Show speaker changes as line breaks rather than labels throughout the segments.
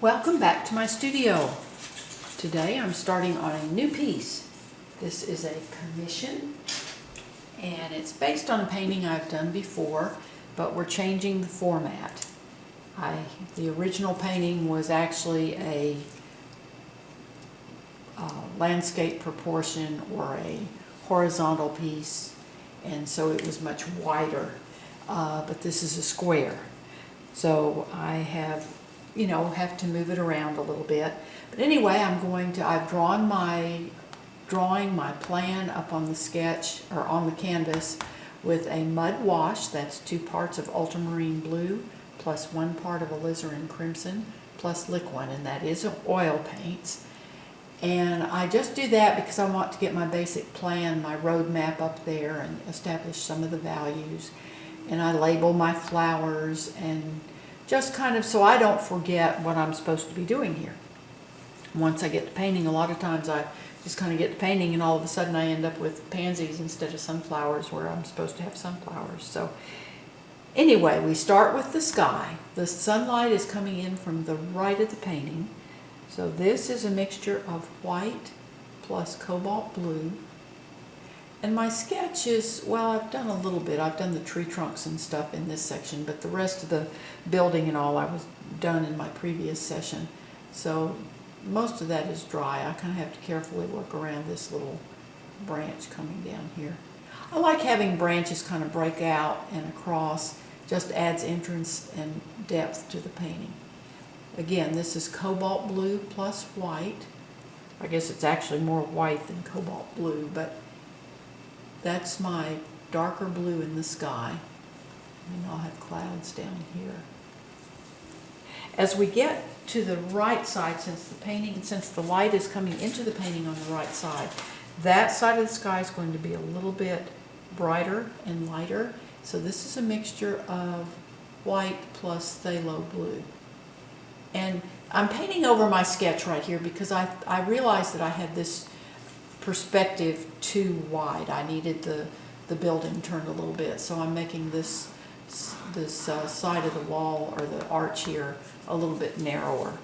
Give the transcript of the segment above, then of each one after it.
Welcome back to my studio. Today I'm starting on a new piece. This is a commission and it's based on a painting I've done before, but we're changing the format. The original painting was actually a landscape proportion or a horizontal piece, and so it was much wider, but this is a square. So I have to move it around a little bit. But anyway, I've drawn my plan up on the sketch, or on the canvas, with a mud wash. That's 2 parts of ultramarine blue, plus 1 part of alizarin crimson, plus liquid, and that is oil paints. And I just do that because I want to get my basic plan, my road map up there, and establish some of the values. And I label my flowers, and just kind of so I don't forget what I'm supposed to be doing here. Once I get to painting, a lot of times I just kind of get to painting and all of a sudden I end up with pansies instead of sunflowers where I'm supposed to have sunflowers. So anyway, we start with the sky. The sunlight is coming in from the right of the painting. So this is a mixture of white plus cobalt blue. And my sketch is, well, I've done a little bit. I've done the tree trunks and stuff in this section, but the rest of the building and all I was done in my previous session. So most of that is dry. I kind of have to carefully work around this little branch coming down here. I like having branches kind of break out and across. Just adds entrance and depth to the painting. Again, this is cobalt blue plus white. I guess it's actually more white than cobalt blue, but that's my darker blue in the sky. And I'll have clouds down here. As we get to the right side, since the light is coming into the painting on the right side, that side of the sky is going to be a little bit brighter and lighter. So this is a mixture of white plus phthalo blue. And I'm painting over my sketch right here because I realized that I had this perspective too wide. I needed the building turned a little bit, so I'm making this side of the wall, or the arch here, a little bit narrower.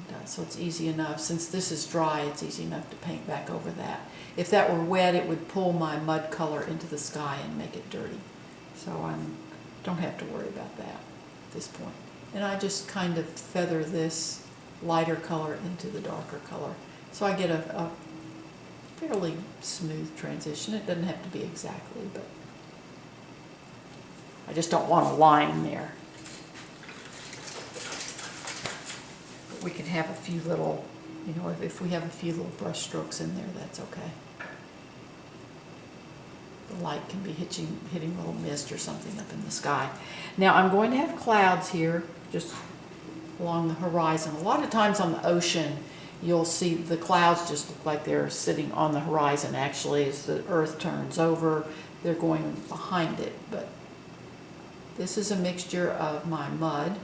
And so it's easy enough, since this is dry, it's easy enough to paint back over that. If that were wet, it would pull my mud color into the sky and make it dirty. So I don't have to worry about that at this point. And I just kind of feather this lighter color into the darker color. So I get a fairly smooth transition. It doesn't have to be exactly, but I just don't want a line there. But we can have a few little, if we have a few little brush strokes in there, that's okay. The light can be hitting a little mist or something up in the sky. Now I'm going to have clouds here, just along the horizon. A lot of times on the ocean, you'll see the clouds just look like they're sitting on the horizon. Actually, as the earth turns over, they're going behind it. But this is a mixture of my mud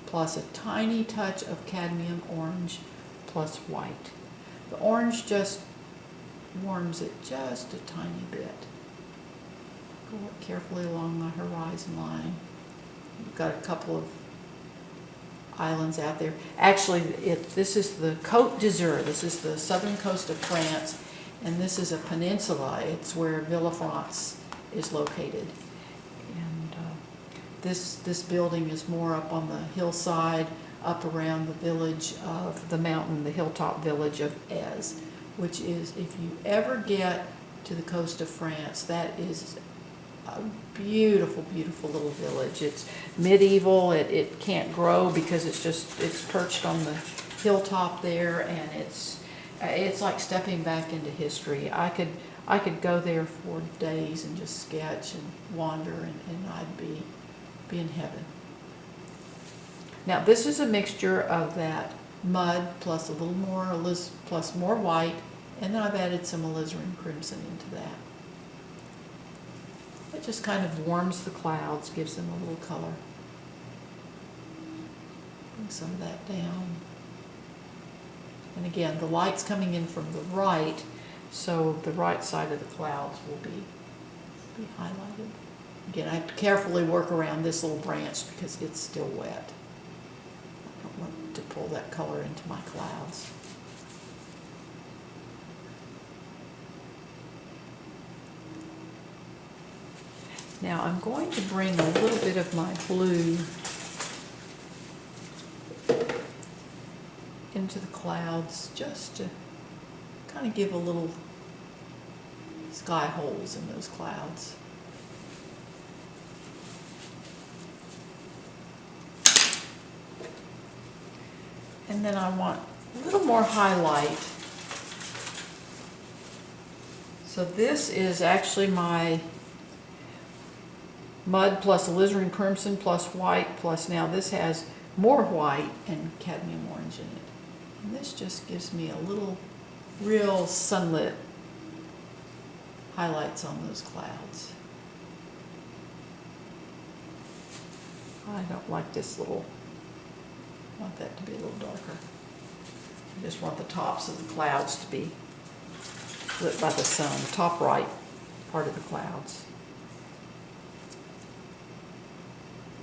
plus a tiny touch of cadmium orange plus white. The orange just warms it just a tiny bit. Go carefully along the horizon line. We've got a couple of islands out there. Actually, this is the Côte d'Azur. This is the southern coast of France, and this is a peninsula. It's where Villefranche is located. And this building is more up on the hillside, up around the village of the mountain, the hilltop village of Ez, which is, if you ever get to the coast of France, that is a beautiful, beautiful little village. It's medieval. It can't grow because it's perched on the hilltop there, and it's like stepping back into history. I could go there for days and just sketch and wander, and I'd be in heaven. Now this is a mixture of that mud plus a little more plus more white, and then I've added some alizarin crimson into that. It just kind of warms the clouds, gives them a little color. Bring some of that down. And again, the light's coming in from the right, so the right side of the clouds will be highlighted. Again, I have to carefully work around this little branch because it's still wet. I don't want to pull that color into my clouds. Now I'm going to bring a little bit of my blue into the clouds just to kind of give a little sky holes in those clouds. And then I want a little more highlight. So this is actually my mud plus alizarin crimson plus white plus now this has more white and cadmium orange in it. And this just gives me a little real sunlit highlights on those clouds. I don't like this little, I want that to be a little darker. I just want the tops of the clouds to be lit by the sun, the top right part of the clouds.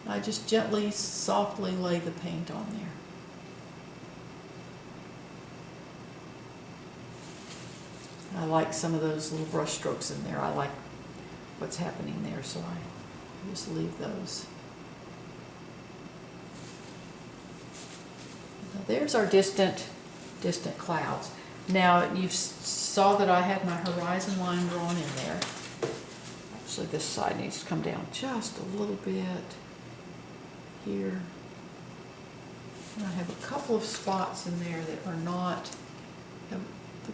I just gently, softly lay the paint on there. I like some of those little brush strokes in there. I like what's happening there, so I just leave those. Now there's our distant clouds. Now you saw that I had my horizon line drawn in there. Actually, this side needs to come down just a little bit here. And I have a couple of spots in there that are not, the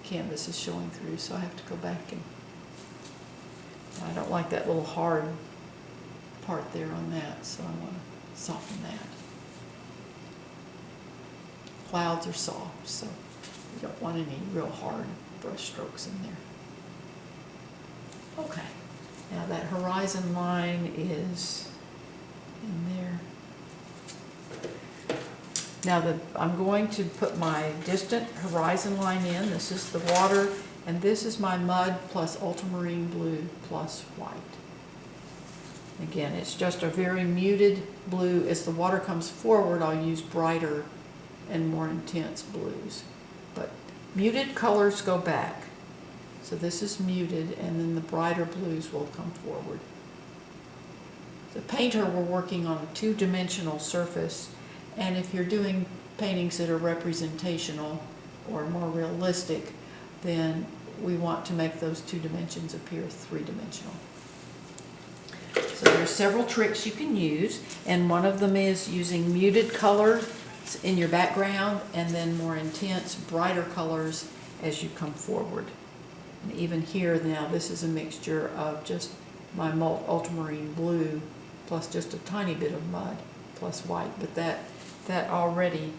canvas is showing through, so I have to go back and, I don't like that little hard part there on that, so I want to soften that. Clouds are soft, so you don't want any real hard brush strokes in there. Okay, now that horizon line is in there. Now I'm going to put my distant horizon line in. This is the water, and this is my mud plus ultramarine blue plus white. Again, it's just a very muted blue. As the water comes forward, I'll use brighter and more intense blues. But muted colors go back. So this is muted, and then the brighter blues will come forward. The painter, we're working on a two-dimensional surface. And if you're doing paintings that are representational or more realistic, then we want to make those two dimensions appear three-dimensional. So there's several tricks you can use, and one of them is using muted color in your background and then more intense, brighter colors as you come forward. And even here now, this is a mixture of just my ultramarine blue plus just a tiny bit of mud plus white, but that already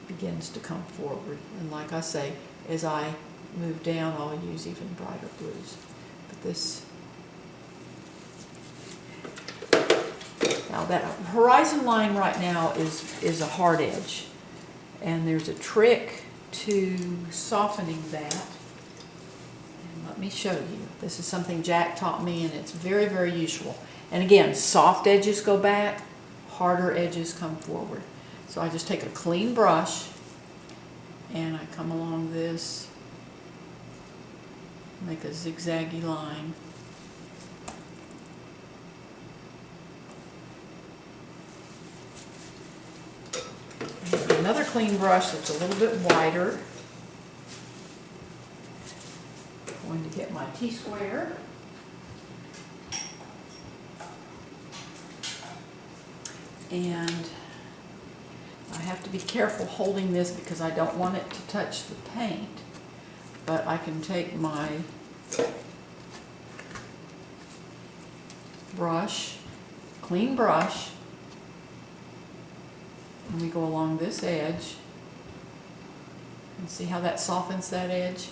begins to come forward. And like I say, as I move down, I'll use even brighter blues. But this, now that horizon line right now is a hard edge. And there's a trick to softening that. And let me show you. This is something Jack taught me, and it's very, very useful. And again, soft edges go back, harder edges come forward. So I just take a clean brush and I come along this, make a zigzaggy line. And another clean brush that's a little bit wider. I'm going to get my T-square. And I have to be careful holding this because I don't want it to touch the paint. But I can take my brush, clean brush, and we go along this edge. And see how that softens that edge?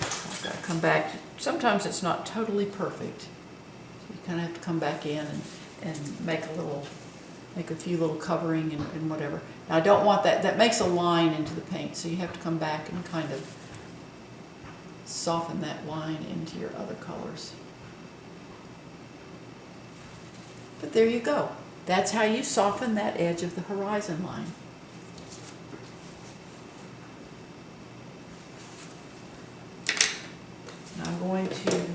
I've got to come back. Sometimes it's not totally perfect. You kind of have to come back in and make a few little covering and whatever. Now I don't want that. That makes a line into the paint, so you have to come back and kind of soften that line into your other colors. But there you go. That's how you soften that edge of the horizon line.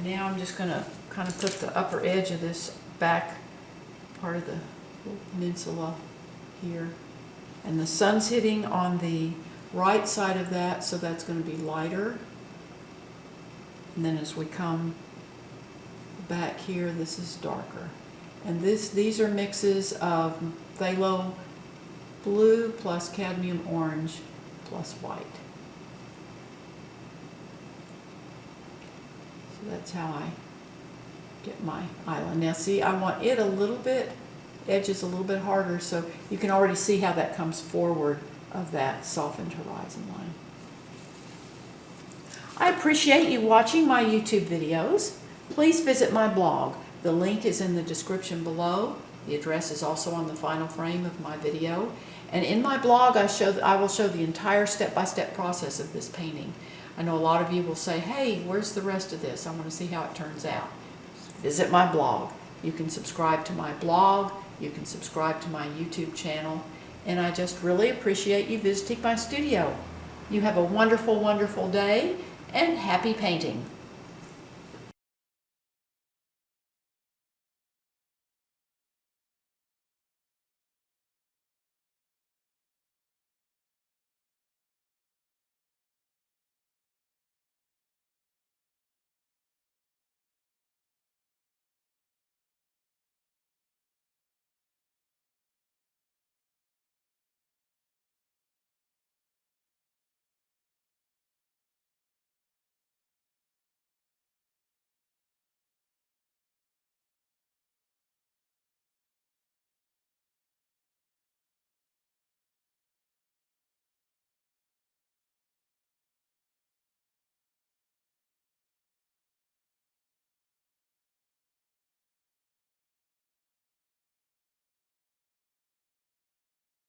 And I'm just going to kind of put the upper edge of this back part of the little peninsula here. And the sun's hitting on the right side of that, so that's going to be lighter. And then as we come back here, this is darker. And these are mixes of phthalo blue plus cadmium orange plus white. So that's how I get my island. Now see, I want it a little bit, edges a little bit harder, so you can already see how that comes forward of that softened horizon line. I appreciate you watching my YouTube videos. Please visit my blog. The link is in the description below. The address is also on the final frame of my video. And in my blog, I will show the entire step-by-step process of this painting. I know a lot of you will say, hey, where's the rest of this? I want to see how it turns out. Visit my blog. You can subscribe to my blog. You can subscribe to my YouTube channel. And I just really appreciate you visiting my studio. You have a wonderful, wonderful day, and happy painting.